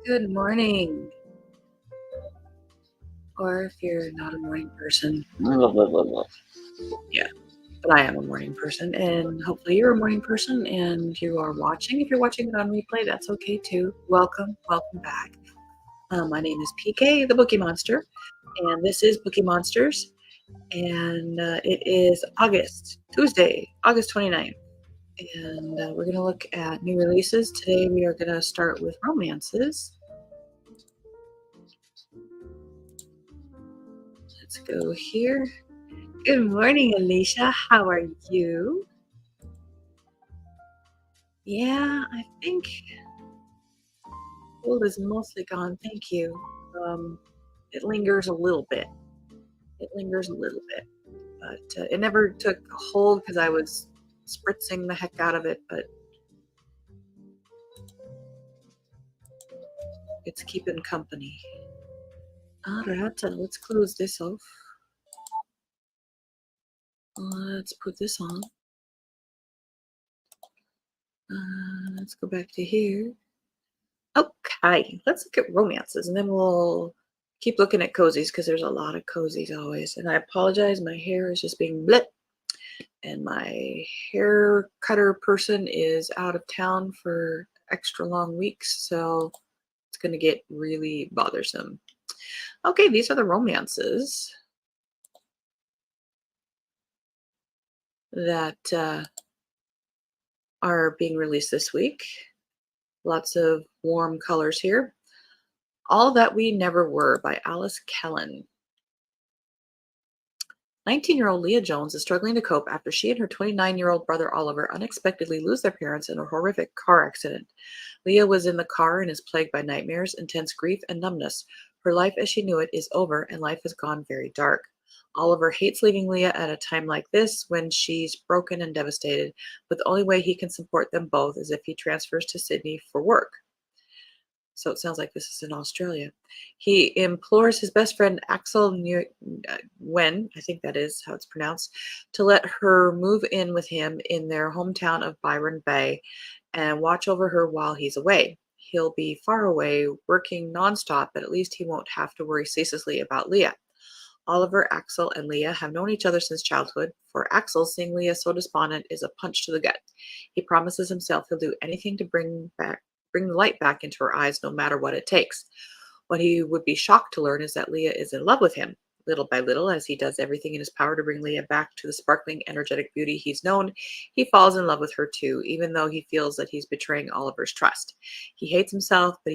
Good morning. Or if you're not a morning person, yeah, but I am a morning person, and hopefully you're a morning person and you are watching. If you're watching it on replay, that's okay too. Welcome back. My name is PK, the Bookie Monster, and this is Bookie Monsters, and it is Tuesday, August 29th, and we're going to look at new releases. Today we are going to start with romances. Let's go here. Good morning, Alicia. How are you? Yeah, I think cold is mostly gone. Thank you. It lingers a little bit. But it never took hold because I was spritzing the heck out of it. But it's keeping company. All right, let's close this off. Let's put this on. Let's go back to here. Okay, let's look at romances, and then we'll keep looking at cozies because there's a lot of cozies always. And I apologize, my hair is just being blip, and my hair cutter person is out of town for extra long weeks, so it's going to get really bothersome. Okay, these are the romances that are being released this week. Lots of warm colors here. All That We Never Were by Alice Kellen. 19-year-old Leah Jones is struggling to cope after she and her 29-year-old brother Oliver unexpectedly lose their parents in a horrific car accident. Leah was in the car and is plagued by nightmares, intense grief, and numbness. Her life as she knew it is over, and life has gone very dark. Oliver hates leaving Leah at a time like this when she's broken and devastated, but the only way he can support them both is if he transfers to Sydney for work. So it sounds like this is in Australia. He implores his best friend Axel Nguyen, I think that is how it's pronounced, to let her move in with him in their hometown of Byron Bay and watch over her while he's away. He'll be far away, working nonstop, but at least he won't have to worry ceaselessly about Leah. Oliver, Axel, and Leah have known each other since childhood. For Axel, seeing Leah so despondent is a punch to the gut. He promises himself he'll do anything to bring the light back into her eyes, no matter what it takes. What he would be shocked to learn is that Leah is in love with him. Little by little, as he does everything in his power to bring Leah back to the sparkling, energetic beauty he's known, he falls in love with her too, even though he feels that he's betraying Oliver's trust. He hates himself, but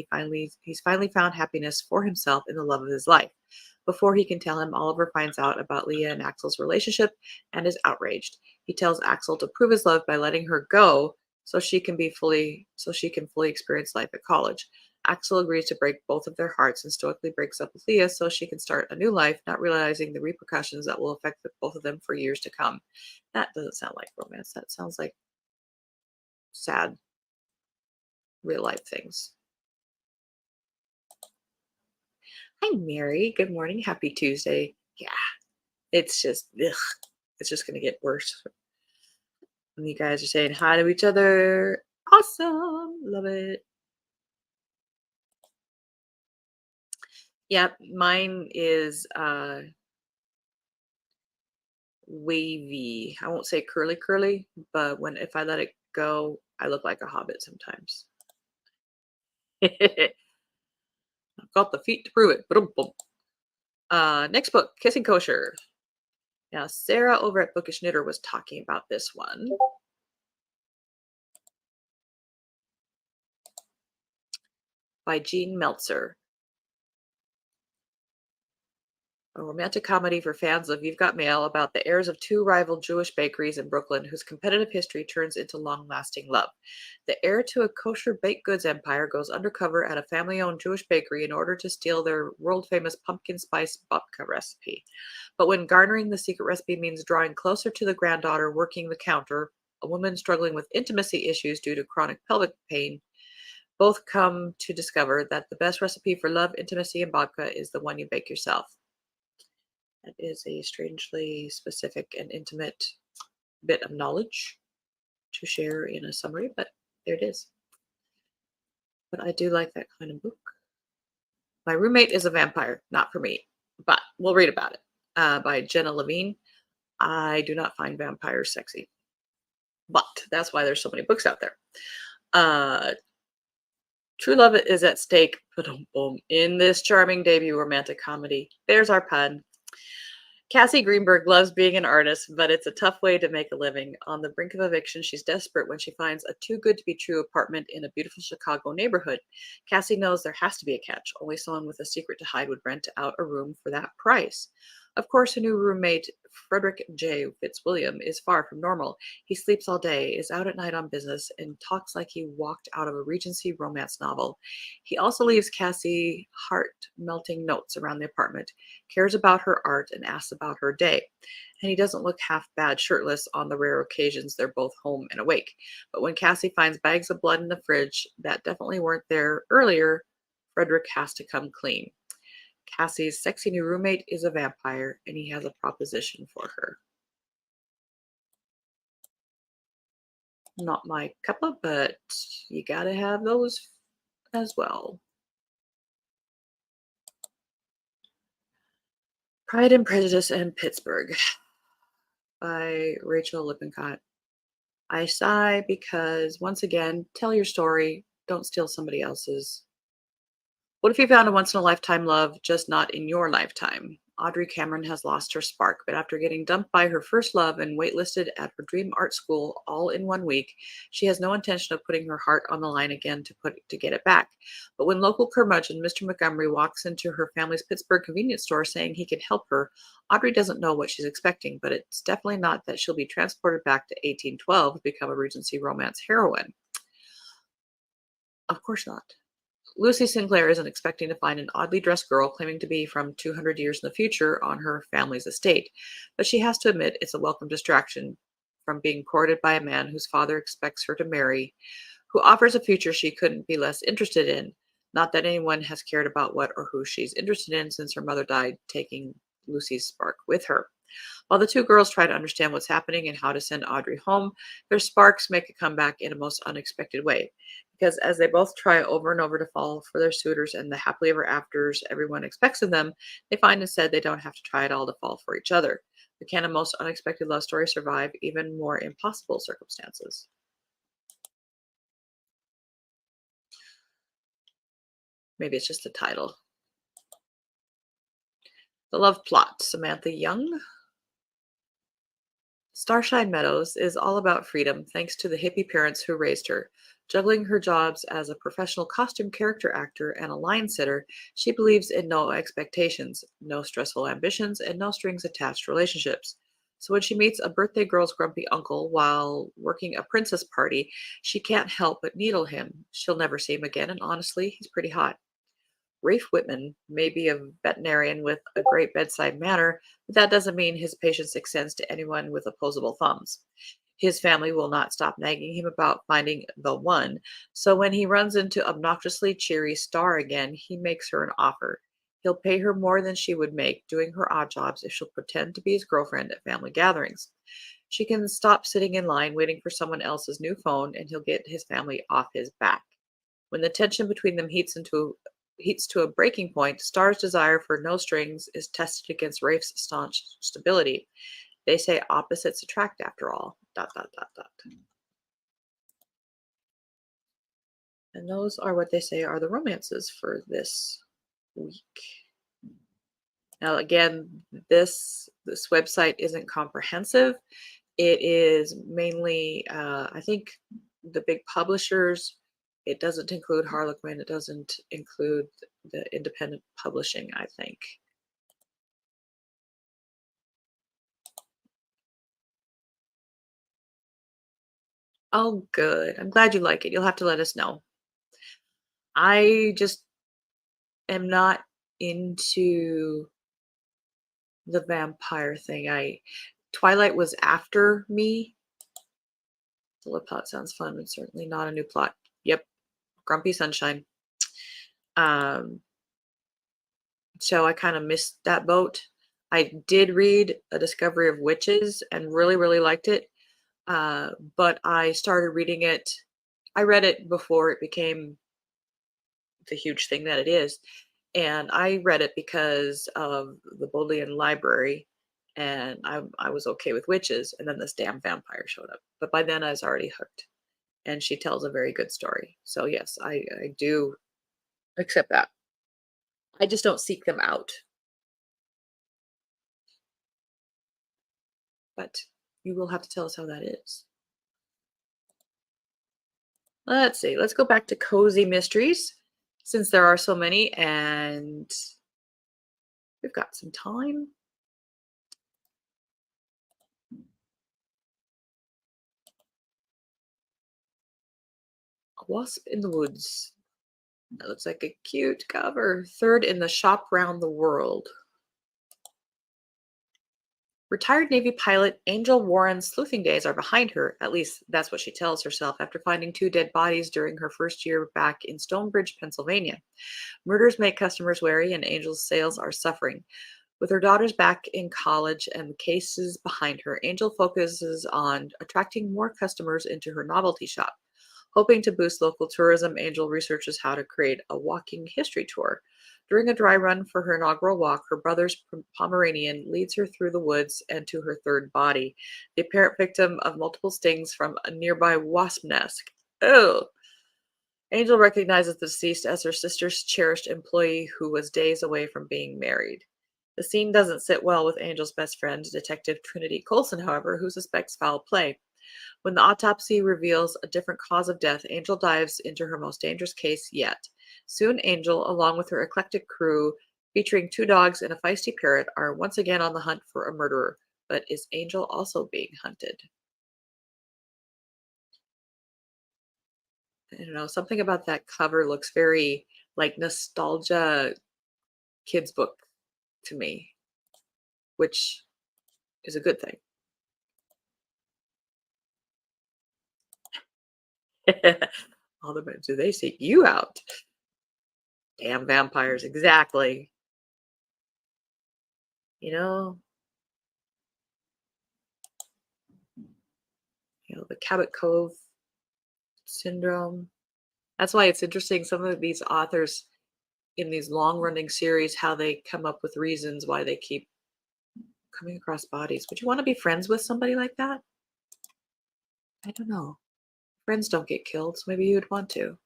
he's finally found happiness for himself in the love of his life. Before he can tell him, Oliver finds out about Leah and Axel's relationship and is outraged. He tells Axel to prove his love by letting her go so she can fully experience life at college. Axel agrees to break both of their hearts and stoically breaks up with Leah so she can start a new life, not realizing the repercussions that will affect both of them for years to come. That doesn't sound like romance. That sounds like sad real life things. Hi, Mary. Good morning. Happy Tuesday. Yeah, it's just, it's just going to get worse. And you guys are saying hi to each other. Awesome. Love it. Yep, mine is wavy. I won't say curly curly, but if I let it go, I look like a hobbit sometimes. I've got the feet to prove it. Boom, boom. Next book, Kissing Kosher. Now, Sarah over at Bookish Knitter was talking about this one. By Jean Meltzer. A romantic comedy for fans of You've Got Mail about the heirs of two rival Jewish bakeries in Brooklyn whose competitive history turns into long-lasting love. The heir to a kosher baked goods empire goes undercover at a family-owned Jewish bakery in order to steal their world-famous pumpkin spice babka recipe. But when garnering the secret recipe means drawing closer to the granddaughter working the counter, a woman struggling with intimacy issues due to chronic pelvic pain, both come to discover that the best recipe for love, intimacy, and babka is the one you bake yourself. That is a strangely specific and intimate bit of knowledge to share in a summary, but there it is. But I do like that kind of book. My Roommate is a Vampire, not for me, but we'll read about it. By Jenna Levine. I do not find vampires sexy, but that's why there's so many books out there. Uh, True love is at stake, boom, in this charming debut romantic comedy. There's our pun. Cassie Greenberg loves being an artist, but it's a tough way to make a living. On the brink of eviction, she's desperate when she finds a too good to be true apartment in a beautiful Chicago neighborhood. Cassie knows there has to be a catch. Only someone with a secret to hide would rent out a room for that price. Of course, her new roommate, Frederick J. Fitzwilliam, is far from normal. He sleeps all day, is out at night on business, and talks like he walked out of a Regency romance novel. He also leaves Cassie heart melting notes around the apartment, cares about her art, and asks about her day. And he doesn't look half bad shirtless on the rare occasions they're both home and awake. But when Cassie finds bags of blood in the fridge that definitely weren't there earlier, Frederick has to come clean. Cassie's sexy new roommate is a vampire, and he has a proposition for her. Not my cuppa, but you gotta have those as well. Pride and Prejudice and Pittsburgh by Rachel Lippincott. I sigh because, once again, tell your story, don't steal somebody else's. What if you found a once in a lifetime love, just not in your lifetime? Audrey Cameron has lost her spark, but after getting dumped by her first love and waitlisted at her dream art school all in 1 week, she has no intention of putting her heart on the line again to get it back. But when local curmudgeon Mr. Montgomery walks into her family's Pittsburgh convenience store saying he can help her, Audrey doesn't know what she's expecting, but it's definitely not that she'll be transported back to 1812 to become a Regency romance heroine. Of course not. Lucy Sinclair isn't expecting to find an oddly dressed girl claiming to be from 200 years in the future on her family's estate, but she has to admit it's a welcome distraction from being courted by a man whose father expects her to marry, who offers a future she couldn't be less interested in. Not that anyone has cared about what or who she's interested in since her mother died, taking Lucy's spark with her. While the two girls try to understand what's happening and how to send Audrey home, their sparks make a comeback in a most unexpected way. Because as they both try over and over to fall for their suitors and the happily ever afters everyone expects of them, they find instead they don't have to try at all to fall for each other. But can a most unexpected love story survive even more impossible circumstances? Maybe it's just the title. The Love Plot, Samantha Young. Starshine Meadows is all about freedom thanks to the hippie parents who raised her. Juggling her jobs as a professional costume character actor and a line sitter, she believes in no expectations, no stressful ambitions, and no strings attached relationships. So when she meets a birthday girl's grumpy uncle while working a princess party, she can't help but needle him. She'll never see him again, and honestly, he's pretty hot. Rafe Whitman may be a veterinarian with a great bedside manner, but that doesn't mean his patience extends to anyone with opposable thumbs. His family will not stop nagging him about finding the one, so when he runs into obnoxiously cheery Star again, he makes her an offer. He'll pay her more than she would make doing her odd jobs if she'll pretend to be his girlfriend at family gatherings. She can stop sitting in line waiting for someone else's new phone, and he'll get his family off his back. When the tension between them heats to a breaking point, Star's desire for no strings is tested against Rafe's staunch stability. They say opposites attract after all. Dot dot dot dot. And those are what they say are the romances for this week. Now again, this website isn't comprehensive. It is mainly I think the big publishers. It doesn't include Harlequin. It doesn't include the independent publishing, I think. Oh, good. I'm glad you like it. You'll have to let us know. I just am not into the vampire thing. I Twilight was after me. The love plot sounds fun, but certainly not a new plot. Yep, Grumpy Sunshine. Um, so I kind of missed that boat. I did read A Discovery of Witches and really, really liked it. But I started reading it. I read it before it became the huge thing that it is. and I read it because of the Bodleian Library, and I was okay with witches, and then this damn vampire showed up. But by then I was already hooked, and she tells a very good story. So yes, I do accept that. I just don't seek them out. But you will have to tell us how that is. Let's see. Let's go back to cozy mysteries since there are so many and we've got some time. A wasp in the woods. That looks like a cute cover. Third in the shop round the world. Retired Navy pilot Angel Warren's sleuthing days are behind her. At least that's what she tells herself after finding two dead bodies during her first year back in Stonebridge, Pennsylvania. Murders make customers wary, and Angel's sales are suffering. With her daughters back in college and the cases behind her, Angel focuses on attracting more customers into her novelty shop. Hoping to boost local tourism, Angel researches how to create a walking history tour. During a dry run for her inaugural walk, her brother's Pomeranian leads her through the woods and to her third body, the apparent victim of multiple stings from a nearby wasp nest. Oh! Angel recognizes the deceased as her sister's cherished employee who was days away from being married. The scene doesn't sit well with Angel's best friend, Detective Trinity Colson, however, who suspects foul play. When the autopsy reveals a different cause of death, Angel dives into her most dangerous case yet. Soon, Angel, along with her eclectic crew, featuring two dogs and a feisty parrot, are once again on the hunt for a murderer. But is Angel also being hunted? I don't know. Something about that cover looks very like nostalgia kids book to me, which is a good thing. All the men, do they seek you out? Damn vampires, exactly. You know, the Cabot Cove syndrome. That's why it's interesting. Some of these authors in these long running series, how they come up with reasons why they keep coming across bodies. Would you want to be friends with somebody like that? I don't know. Friends don't get killed, so maybe you would want to.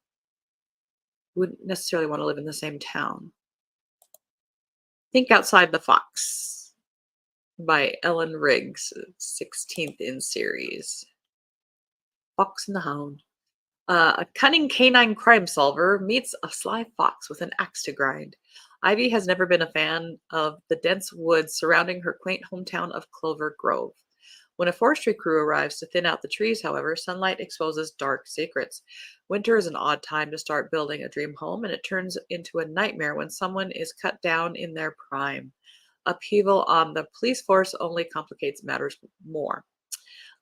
Wouldn't necessarily want to live in the same town. Think Outside the Fox by Ellen Riggs, 16th in series. Fox and the Hound. A cunning canine crime solver meets a sly fox with an axe to grind. Ivy has never been a fan of the dense woods surrounding her quaint hometown of Clover Grove. When a forestry crew arrives to thin out the trees, however, sunlight exposes dark secrets. Winter is an odd time to start building a dream home, and it turns into a nightmare when someone is cut down in their prime. Upheaval on the police force only complicates matters more.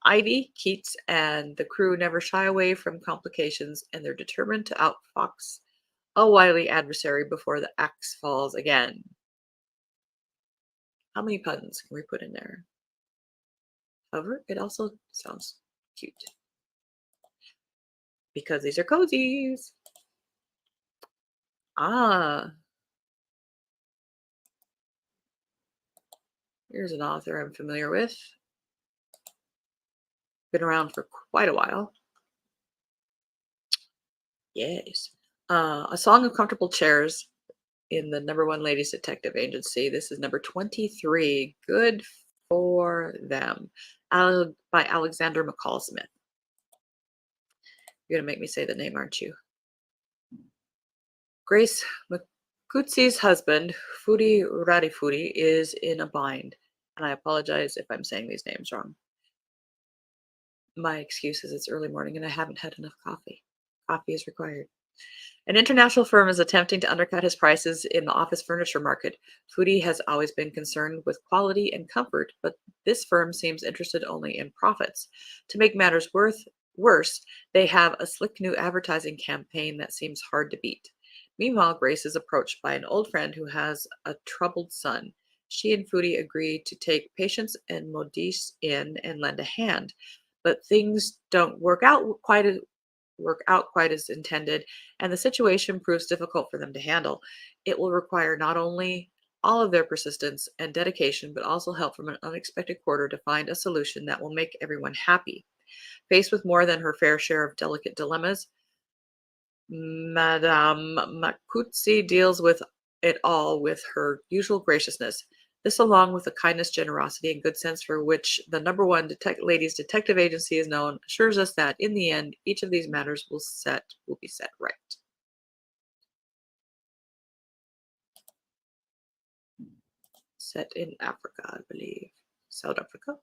Ivy, Keats, and the crew never shy away from complications, and they're determined to outfox a wily adversary before the axe falls again. How many puns can we put in there? However, it also sounds cute because these are cozies. Ah, here's an author I'm familiar with. Been around for quite a while. Yes. A Song of Comfortable Chairs in the number one ladies detective agency. This is number 23. Good for them. By Alexander McCall Smith. You're going to make me say the name, aren't you? Grace Makutsi's husband, Fudi Radifudi, is in a bind. And I apologize if I'm saying these names wrong. My excuse is it's early morning and I haven't had enough coffee. Coffee is required. An international firm is attempting to undercut his prices in the office furniture market. Foodie has always been concerned with quality and comfort, but this firm seems interested only in profits. To make matters worse, they have a slick new advertising campaign that seems hard to beat. Meanwhile, Grace is approached by an old friend who has a troubled son. She and Foodie agree to take Patience and Modise in and lend a hand, but things don't work out work out quite as intended, and the situation proves difficult for them to handle. It will require not only all of their persistence and dedication, but also help from an unexpected quarter to find a solution that will make everyone happy. Faced with more than her fair share of delicate dilemmas, Madame Makutsi deals with it all with her usual graciousness. This, along with the kindness, generosity, and good sense for which the number one ladies detective agency is known, assures us that in the end, each of these matters will be set right. Set in Africa, I believe. South Africa.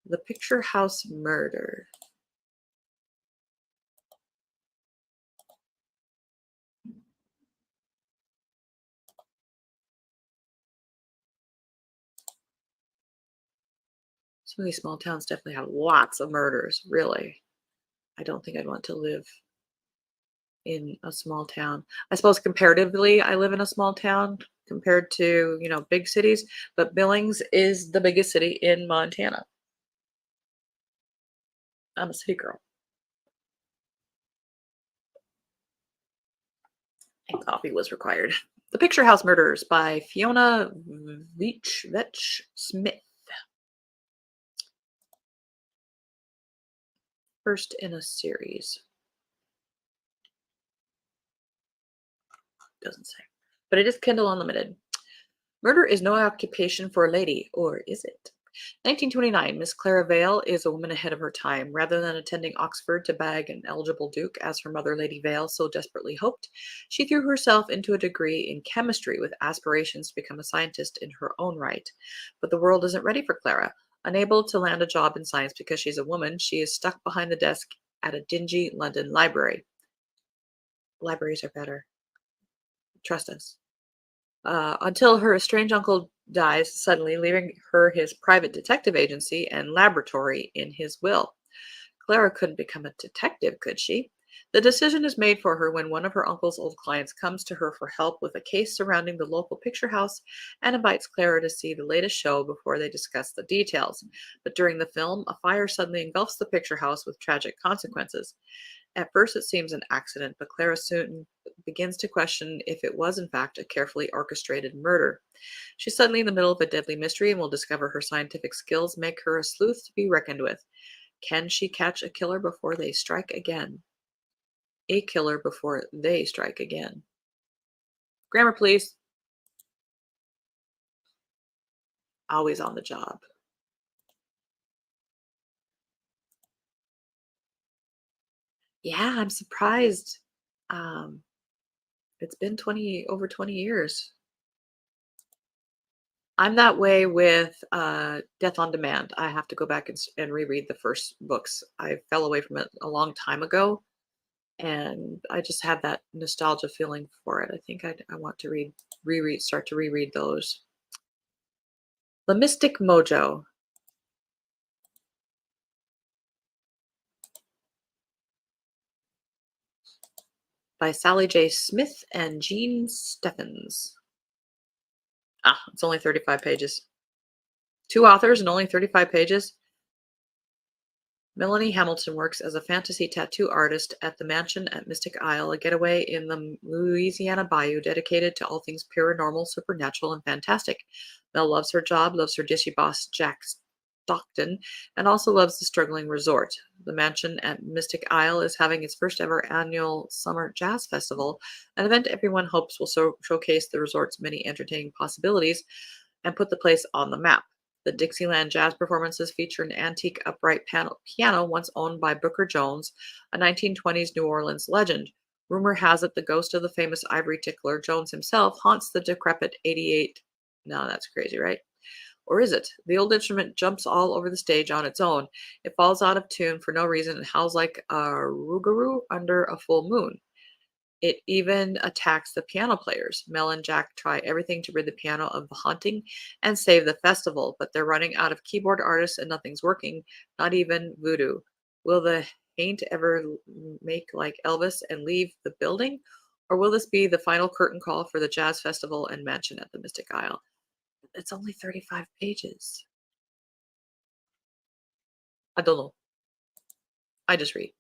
The Picture House Murder. Some of these small towns definitely have lots of murders, really. I don't think I'd want to live in a small town. I suppose comparatively, I live in a small town compared to, big cities, but Billings is the biggest city in Montana. I'm a city girl. And coffee was required. The Picture House Murders by Fiona Vetch Smith. First in a series. Doesn't say. But it is Kindle Unlimited. Murder is no occupation for a lady, or is it? 1929, Miss Clara Vale is a woman ahead of her time. Rather than attending Oxford to bag an eligible duke, as her mother, Lady Vale, so desperately hoped, she threw herself into a degree in chemistry with aspirations to become a scientist in her own right. But the world isn't ready for Clara. Unable to land a job in science because she's a woman, she is stuck behind the desk at a dingy London library. Libraries are better. Trust us. Until her estranged uncle dies suddenly, leaving her his private detective agency and laboratory in his will. Clara couldn't become a detective, could she? The decision is made for her when one of her uncle's old clients comes to her for help with a case surrounding the local picture house and invites Clara to see the latest show before they discuss the details. But during the film, a fire suddenly engulfs the picture house with tragic consequences. At first, it seems an accident, but Clara soon begins to question if it was, in fact, a carefully orchestrated murder. She's suddenly in the middle of a deadly mystery and will discover her scientific skills make her a sleuth to be reckoned with. Can she catch a killer before they strike again? A killer before they strike again. Grammar, please. Always on the job. Yeah, I'm surprised. Um, it's been over 20 years. I'm that way with Death on Demand. I have to go back and reread the first books. I fell away from it a long time ago, and I just have that nostalgia feeling for it. I think I want to start to reread those. The Mystic Mojo by Sally J. Smith and Jean Steffens. It's only 35 pages. Two authors and only 35 pages. Melanie Hamilton works as a fantasy tattoo artist at the mansion at Mystic Isle, a getaway in the Louisiana bayou dedicated to all things paranormal, supernatural, and fantastic. Mel loves her job, loves her dishy boss, Jack Stockton, and also loves the struggling resort. The mansion at Mystic Isle is having its first ever annual Summer Jazz Festival, an event everyone hopes will showcase the resort's many entertaining possibilities and put the place on the map. The Dixieland jazz performances feature an antique upright piano once owned by Booker Jones, a 1920s New Orleans legend. Rumor has it the ghost of the famous ivory tickler Jones himself haunts the decrepit 88. No, that's crazy, right? Or is it? The old instrument jumps all over the stage on its own. It falls out of tune for no reason and howls like a rougarou under a full moon. It even attacks the piano players. Mel and Jack try everything to rid the piano of the haunting and save the festival, but they're running out of keyboard artists and nothing's working, not even voodoo. Will the haint ever make like Elvis and leave the building? Or will this be the final curtain call for the jazz festival and mansion at the Mystic Isle? It's only 35 pages. I don't know. I just read.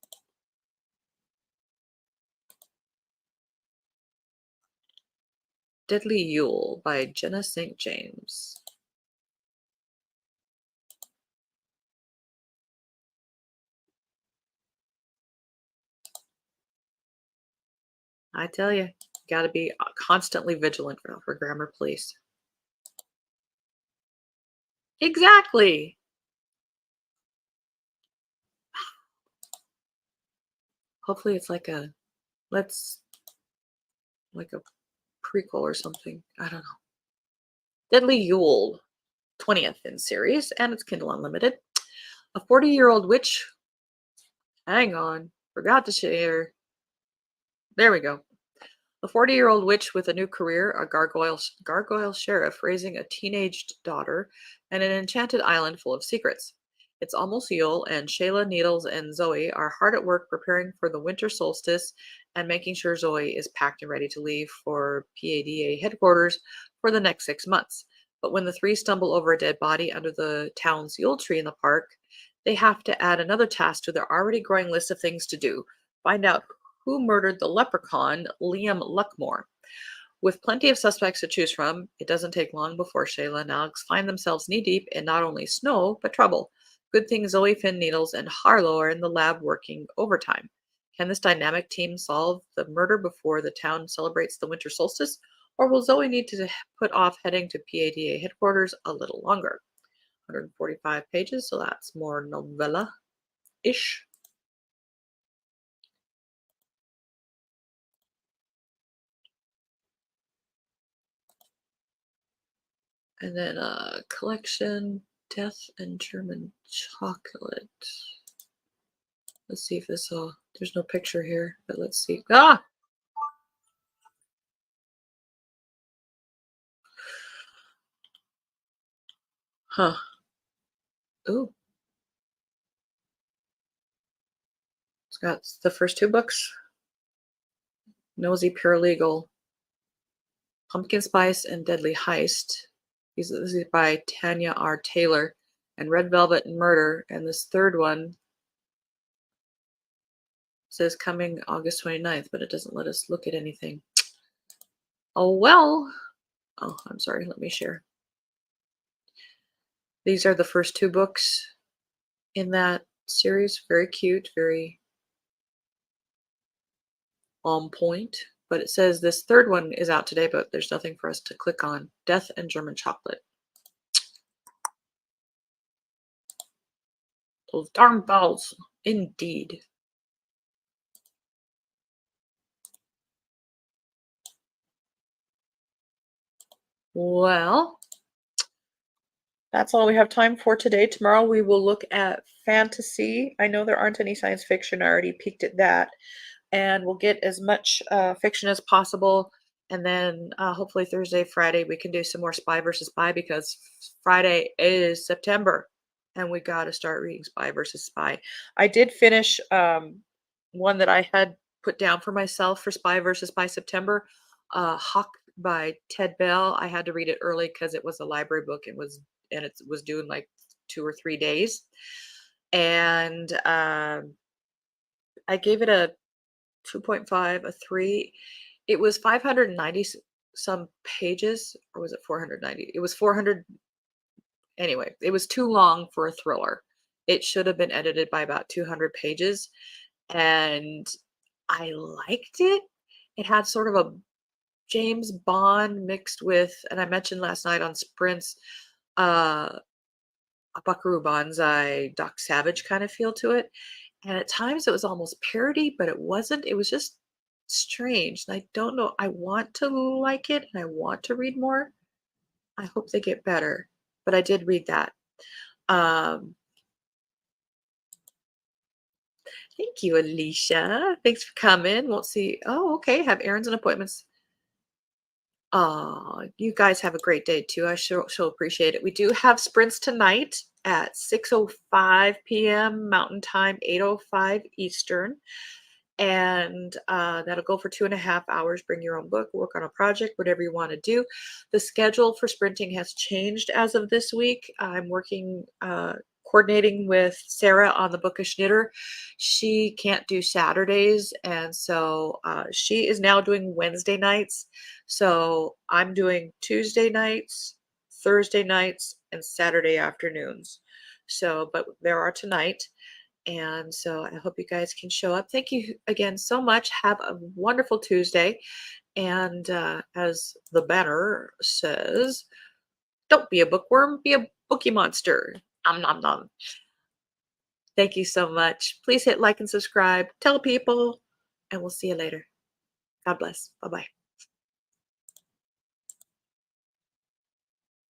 Deadly Yule by Jenna St. James. I tell you, got to be constantly vigilant for grammar, police. Exactly. Hopefully, it's let's like a prequel or something. I don't know. Deadly Yule, 20th in series, and it's Kindle Unlimited. A 40-year-old witch. Hang on, forgot to share. There we go. A 40-year-old witch with a new career, a gargoyle sheriff raising a teenaged daughter, and an enchanted island full of secrets. It's almost Yule, and Shayla, Needles, and Zoe are hard at work preparing for the winter solstice and making sure Zoe is packed and ready to leave for PADA headquarters for the next 6 months. But when the three stumble over a dead body under the town's Yule tree in the park, they have to add another task to their already growing list of things to do. Find out who murdered the leprechaun, Liam Luckmore. With plenty of suspects to choose from, it doesn't take long before Shayla and Alex find themselves knee-deep in not only snow, but trouble. Good thing Zoe, Finn, Needles, and Harlow are in the lab working overtime. Can this dynamic team solve the murder before the town celebrates the winter solstice, or will Zoe need to put off heading to PADA headquarters a little longer? 145 pages, so that's more novella-ish. And then collection, Death and German Chocolate. Let's see if this there's no picture here, but let's see. Ah! Huh. Ooh. It's got the first two books. Nosy Paralegal, Pumpkin Spice, and Deadly Heist. This is by Tanya R. Taylor. And Red Velvet and Murder. And this third one says coming August 29th, but it doesn't let us look at anything. Oh, well. Oh, I'm sorry. Let me share. These are the first two books in that series. Very cute, very on point. But it says this third one is out today, but there's nothing for us to click on. Death and German Chocolate. Those darn bells. Indeed. Well, that's all we have time for today. Tomorrow we will look at fantasy. I know there aren't any science fiction. I already peeked at that. And we'll get as much fiction as possible. And then hopefully Thursday, Friday, we can do some more Spy versus Spy because Friday is September. And we got to start reading Spy versus Spy. I did finish one that I had put down for myself for Spy versus Spy September, Hawk by Ted Bell. I had to read it early because it was a library book. It was due in like 2 or 3 days, and I gave it a 2.5, a 3. It was 590 some pages, or was it 490? It was 400. Anyway, it was too long for a thriller. It should have been edited by about 200 pages, and I liked it. It had sort of a James Bond mixed with, and I mentioned last night on Sprints, uh, a Buckaroo Banzai, Doc Savage kind of feel to it. And at times it was almost parody, but it wasn't. It was just strange. And I don't know. I want to like it and I want to read more. I hope they get better. But I did read that. Um, Thank you, Alicia. Thanks for coming. Won't see. Oh, okay. Have errands and appointments. You guys have a great day too. I sure appreciate it. We do have sprints tonight at 6:05 p.m. Mountain Time, 8:05 Eastern. And that'll go for 2.5 hours. Bring your own book, work on a project, whatever you want to do. The schedule for sprinting has changed as of this week. I'm working coordinating with Sarah on the Bookish Knitter. She can't do Saturdays, and so she is now doing Wednesday nights. So I'm doing Tuesday nights, Thursday nights, and Saturday afternoons. So, but there are tonight. And so I hope you guys can show up. Thank you again so much. Have a wonderful Tuesday. And as the banner says, don't be a bookworm, be a bookie monster. Nom nom nom. Thank you so much. Please hit like and subscribe. Tell people, and we'll see you later. God bless. Bye bye.